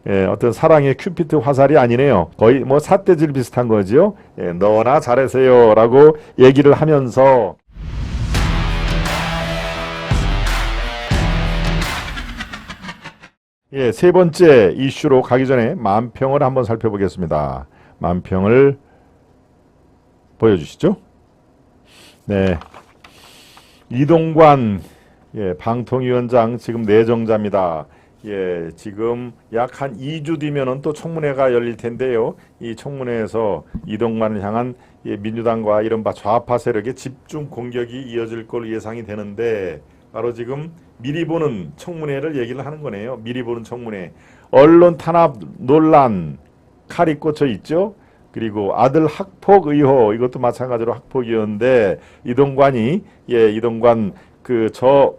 예, 어떤 사랑의 큐피트 화살이 아니네요. 거의 뭐 삿대질 비슷한 거죠. 예, 너나 잘하세요라고 얘기를 하면서 예, 세 번째 이슈로 가기 전에 만평을 한번 살펴보겠습니다. 만평을 보여주시죠. 네, 이동관 예, 방통위원장 지금 내정자입니다. 예, 지금 약 한 2주 뒤면은 또 청문회가 열릴 텐데요. 이 청문회에서 이동관을 향한 예, 민주당과 이른바 좌파 세력의 집중 공격이 이어질 걸로 예상이 되는데 바로 지금 미리 보는 청문회를 얘기를 하는 거네요. 미리 보는 청문회. 언론 탄압 논란 칼이 꽂혀 있죠. 그리고 아들 학폭 의혹 이것도 마찬가지로 학폭 이었는데 이동관이 예, 이동관 저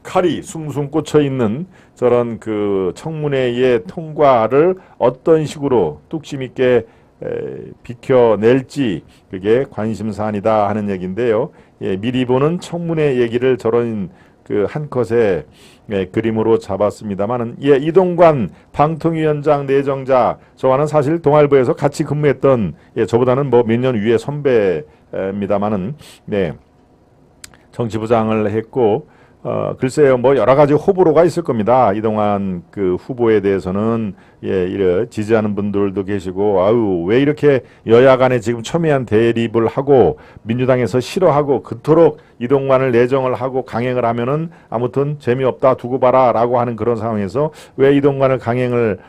칼이 숭숭 꽂혀 있는 저런 그 청문회의 통과를 어떤 식으로 뚝심 있게 비켜낼지 그게 관심사안이다 하는 얘기인데요. 예, 미리 보는 청문회 얘기를 저런 그 한 컷의 그림으로 잡았습니다만은 예, 이동관 방통위원장 내정자 저와는 사실 동아일보에서 같이 근무했던 예, 저보다는 뭐 몇 년 위에 선배입니다만은 네, 정치부장을 했고 글쎄요, 뭐 여러 가지 호불호가 있을 겁니다. 이동관 그 후보에 대해서는 예, 이래 지지하는 분들도 계시고, 아유 왜 이렇게 여야 간에 지금 첨예한 대립을 하고 민주당에서 싫어하고 그토록 이동관을 내정을 하고 강행을 하면은 아무튼 재미없다 두고 봐라라고 하는 그런 상황에서 왜 이동관을 강행을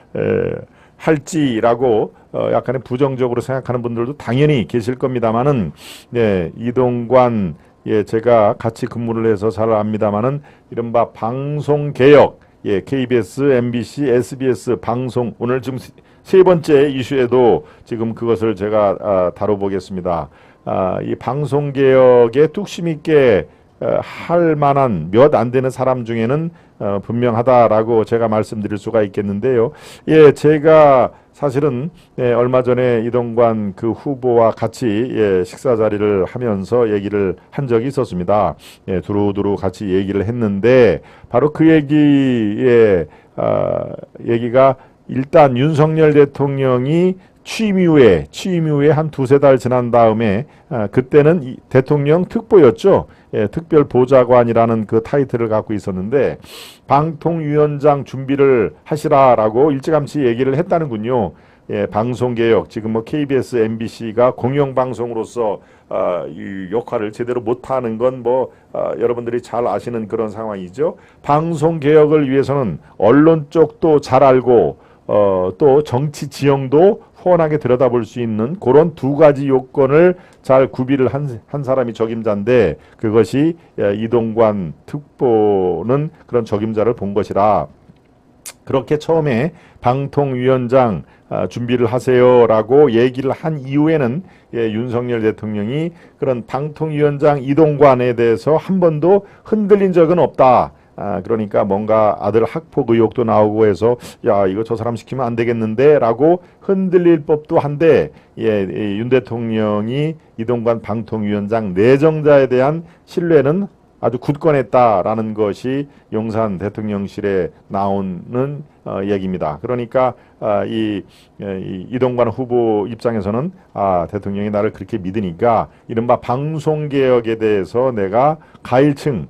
할지라고 약간의 부정적으로 생각하는 분들도 당연히 계실 겁니다만은 네, 이동관 예, 제가 같이 근무를 해서 잘 압니다만은 이른바 방송개혁, 예, KBS, MBC, SBS 방송 오늘 지금 세 번째 이슈에도 지금 그것을 제가 다뤄보겠습니다. 이 방송개혁에 뚝심 있게 할 만한 몇 안 되는 사람 중에는 분명하다라고 제가 말씀드릴 수가 있겠는데요. 예, 제가 사실은 예, 얼마 전에 이동관 그 후보와 같이 예, 식사 자리를 하면서 얘기를 한 적이 있었습니다. 예, 두루두루 같이 얘기를 했는데 바로 그 얘기의 얘기가 일단 윤석열 대통령이 취임 이후에 한 두세 달 지난 다음에 그때는 이 대통령 특보였죠. 예, 특별보좌관이라는 그 타이틀을 갖고 있었는데 방통위원장 준비를 하시라라고 일찌감치 얘기를 했다는군요. 예, 방송개혁 지금 뭐 KBS, MBC가 공영방송으로서 이 역할을 제대로 못하는 건 뭐 여러분들이 잘 아시는 그런 상황이죠. 방송개혁을 위해서는 언론 쪽도 잘 알고 또 정치 지형도 훤하게 들여다볼 수 있는 그런 두 가지 요건을 잘 구비를 한 사람이 적임자인데 그것이 이동관 특보는 그런 적임자를 본 것이라 그렇게 처음에 방통위원장 준비를 하세요라고 얘기를 한 이후에는 예, 윤석열 대통령이 그런 방통위원장 이동관에 대해서 한 번도 흔들린 적은 없다. 그러니까 뭔가 아들 학폭 의혹도 나오고 해서 야 이거 저 사람 시키면 안 되겠는데 라고 흔들릴 법도 한데 예, 윤 대통령이 이동관 방통위원장 내정자에 대한 신뢰는 아주 굳건했다라는 것이 용산 대통령실에 나오는 얘기입니다. 그러니까 이동관 후보 입장에서는 대통령이 나를 그렇게 믿으니까 이른바 방송개혁에 대해서 내가 가일층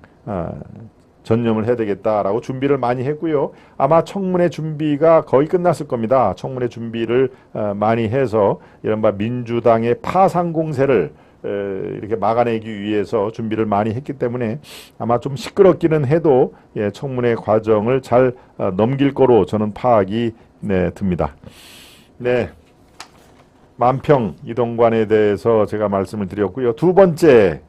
전념을 해야 되겠다라고 준비를 많이 했고요. 아마 청문회 준비가 거의 끝났을 겁니다. 청문회 준비를 많이 해서 이른바 민주당의 파상 공세를 이렇게 막아내기 위해서 준비를 많이 했기 때문에 아마 좀 시끄럽기는 해도 예, 청문회 과정을 잘 넘길 거로 저는 파악이 네, 듭니다. 네, 만평 이동관에 대해서 제가 말씀을 드렸고요. 두 번째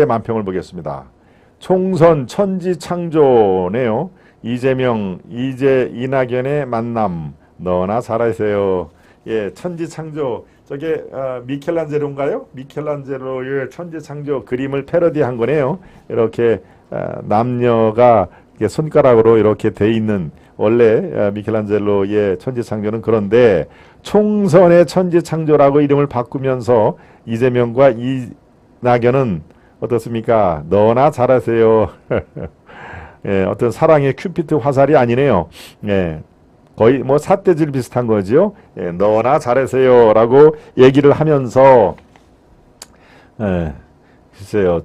만평을 보겠습니다. 총선 천지창조네요. 이낙연의 만남 너나 잘하세요. 예, 천지창조 저게 미켈란젤로인가요? 미켈란젤로의 천지창조 그림을 패러디한 거네요. 이렇게 남녀가 이렇게 손가락으로 이렇게 돼 있는 원래 미켈란젤로의 천지창조는 그런데 총선의 천지창조라고 이름을 바꾸면서 이재명과 이낙연은 어떻습니까? 너나 잘하세요. 예, 어떤 사랑의 큐피트 화살이 아니네요. 예, 거의 뭐 삿대질 비슷한 거죠. 예, 너나 잘하세요라고 얘기를 하면서 글쎄요,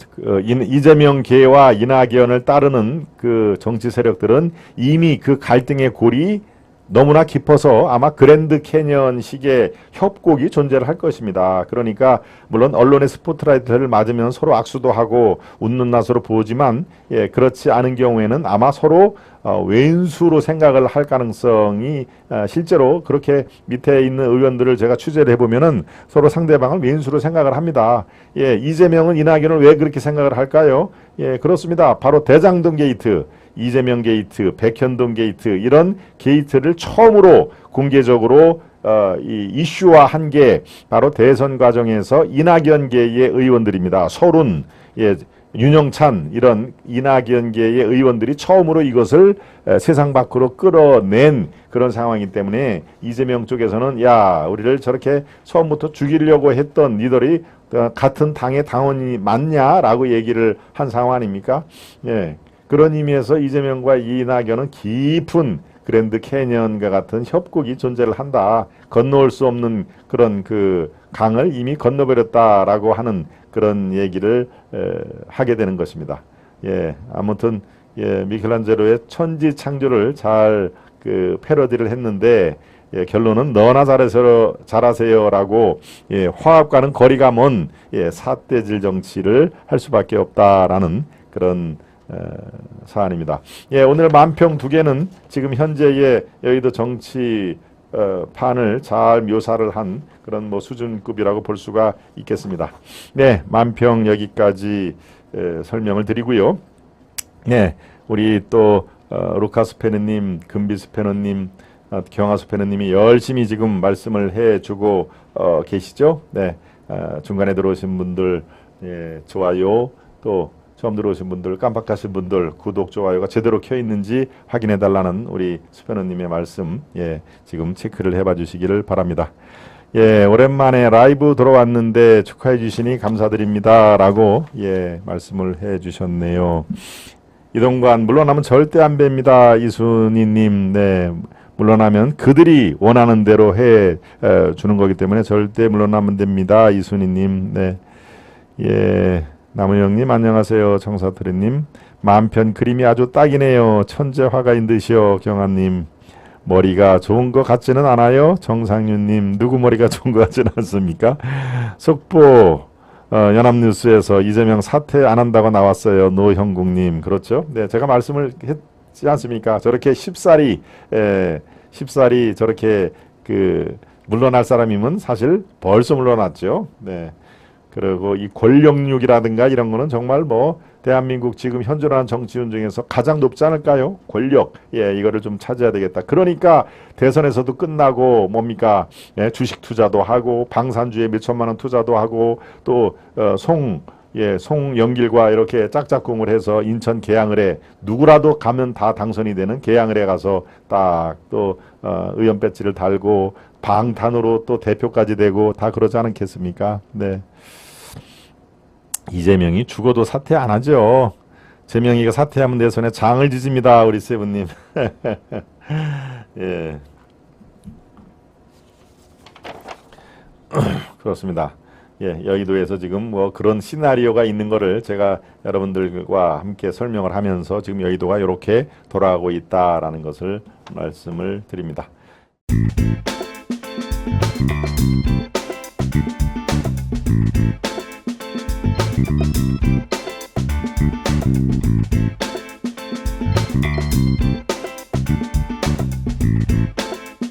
이재명 계와 이낙연을 따르는 그 정치 세력들은 이미 그 갈등의 골이 너무나 깊어서 아마 그랜드 캐년식의 협곡이 존재를 할 것입니다. 그러니까 물론 언론의 스포트라이트를 맞으면 서로 악수도 하고 웃는 낯으로 보지만 그렇지 않은 경우에는 아마 서로 왼수로 생각을 할 가능성이 실제로 그렇게 밑에 있는 의원들을 제가 취재를 해보면은 서로 상대방을 왼수로 생각을 합니다. 이재명은 이낙연을 왜 그렇게 생각을 할까요? 그렇습니다. 바로 대장동 게이트, 이재명 게이트, 백현동 게이트 이런 게이트를 처음으로 공개적으로 이슈화한 게 바로 대선 과정에서 이낙연계의 의원들입니다. 서른, 윤영찬 이런 이낙연계의 의원들이 처음으로 이것을 세상 밖으로 끌어낸 그런 상황이기 때문에 이재명 쪽에서는 야, 우리를 저렇게 처음부터 죽이려고 했던 니들이 같은 당의 당원이 맞냐라고 얘기를 한 상황 아닙니까? 그런 의미에서 이재명과 이낙연은 깊은 그랜드 캐년과 같은 협곡이 존재를 한다. 건너올 수 없는 그런 그 강을 이미 건너버렸다라고 하는 그런 얘기를 하게 되는 것입니다. 아무튼 미켈란젤로의 천지 창조를 잘 그 패러디를 했는데 결론은 너나 잘하세요라고 화합과는 거리가 먼 삿대질 정치를 할 수밖에 없다라는 그런 사안입니다. 오늘 만평 두 개는 지금 현재의 여의도 정치 판을 잘 묘사를 한 그런 뭐 수준급이라고 볼 수가 있겠습니다. 만평 여기까지 설명을 드리고요. 우리 또 루카스 페느님, 금비스 페느님, 경하수 페느님이 열심히 지금 말씀을 해주고 계시죠. 중간에 들어오신 분들 좋아요, 또 처음 들어오신 분들, 깜빡하신 분들 구독, 좋아요가 제대로 켜 있는지 확인해 달라는 우리 수페너님의 말씀 지금 체크를 해봐 주시기를 바랍니다. 오랜만에 라이브 들어왔는데 축하해 주시니 감사드립니다 라고 말씀을 해 주셨네요. 이동관 물러나면 절대 안 뵙니다. 이순희님 물러나면 그들이 원하는 대로 해 주는 거기 때문에 절대 물러나면 됩니다. 이순희님 남우영님 안녕하세요. 정사투리님 만편 그림이 아주 딱이네요. 천재 화가인 듯이요. 경아님 머리가 좋은 것 같지는 않아요. 정상윤님 누구 머리가 좋은 것 같지는 않습니까? 속보 연합뉴스에서 이재명 사퇴 안 한다고 나왔어요. 노형국님 그렇죠? 제가 말씀을 했지 않습니까? 저렇게 쉽사리 저렇게 그 물러날 사람이면 사실 벌써 물러났죠. 그리고 이 권력욕이라든가 이런 거는 정말 뭐 대한민국 지금 현존하는 정치인 중에서 가장 높지 않을까요? 권력. 이거를 좀 찾아야 되겠다. 그러니까 대선에서도 끝나고 뭡니까? 주식 투자도 하고 방산주에 몇 천만 원 투자도 하고 또 송영길과 이렇게 짝짝꿍을 해서 인천 계양을에 누구라도 가면 다 당선이 되는 계양을에 가서 딱 또 의원 배지를 달고 방탄으로 또 대표까지 되고 다 그러지 않겠습니까? 이재명이 죽어도 사퇴 안 하죠. 재명이가 사퇴하면 내 손에 장을 지집니다. 우리 세븐님. 그렇습니다. 여의도에서 지금 뭐 그런 시나리오가 있는 거를 제가 여러분들과 함께 설명을 하면서 지금 여의도가 이렇게 돌아가고 있다라는 것을 말씀을 드립니다.